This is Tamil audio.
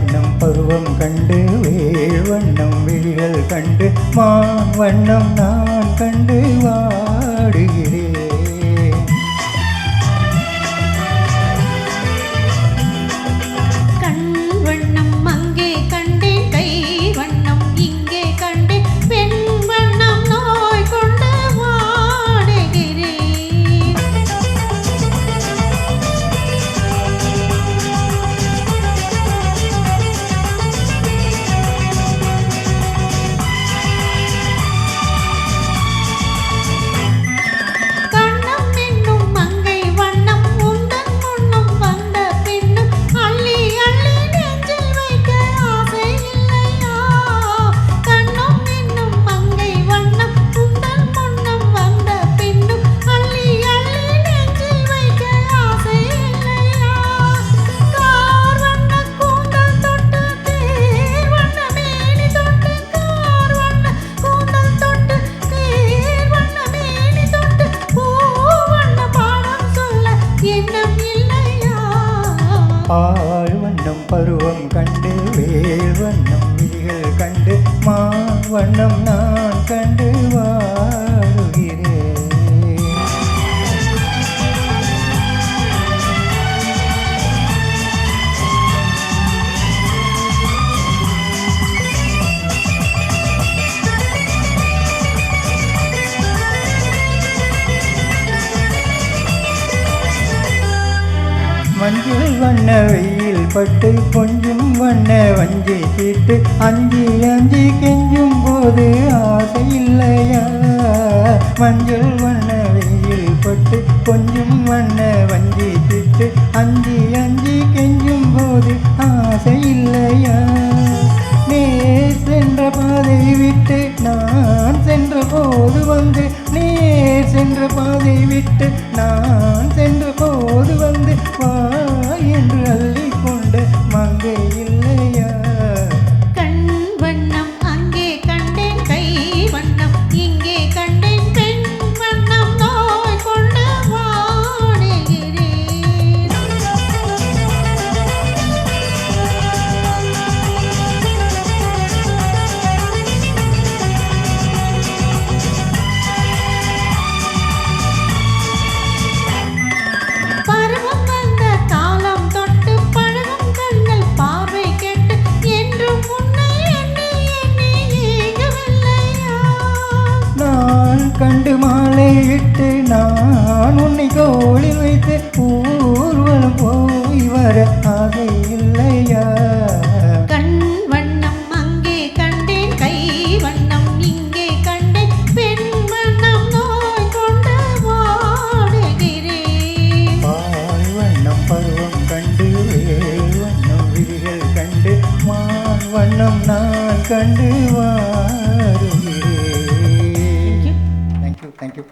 வண்ணம் பருவம் கண்டு வேள் வண்ணம் விழிகள் கண்டு மான் வண்ணம் நான் கண்டு வாடுகிறேன். பால் வண்ணம் பருவம் கண்டு வேள் வண்ணம் விழிகள் கண்டு மான் வண்ணம் நான் கண்டு வாடுகிறேன். மஞ்சள் வண்ண வெயில் பட்டு கொஞ்சம் வண்ண வஞ்சி தீட்டு அஞ்சி அஞ்சி கெஞ்சும் போது ஆசை இல்லையா? மஞ்சள் வண்ண வெயில் பட்டு கொஞ்சம் வண்ண வஞ்சி தீட்டு அஞ்சி அஞ்சி கெஞ்சும் போது ஆசை இல்லையா? நேர் சென்ற பாதை விட்டு நான் சென்ற போது வந்து நேர் சென்ற பாதை விட்டு நான் சென்ற போது வந்து வா என்று அள்ளிக்கொண்ட மங்கை இல்லையா? கண் வண்ணம் அங்கே கண்டேன் கை வண்ணம் இங்கே கண்டேன் பெண் வண்ணம் நோய் கொண்டு வாடுகிறேன். பருவம் வந்த காலம் தொட்டு பழகும் கண்கள் பார்வை கேட்டு என்றும் உன்னை எண்ணி எண்ணி ஏங்கவில்லையா? நான் கண்டு மாலை இட்டு நான் உன்னை தோளில் வைத்து ஊர்வலம் போய் வர ஆசை இல்லையா? கண் வண்ணம் அங்கே கண்டேன் கை வண்ணம் இங்கே கண்டேன் பெண் வண்ணம் நோய் கொண்டு வாடுகிறேன். பால் வண்ணம் பருவம் கண்டு வேள் வண்ணம் விழிகள் கண்டு மான் வண்ணம் நான் கண்டு வாடுகிறேன். தேங்க்யூ.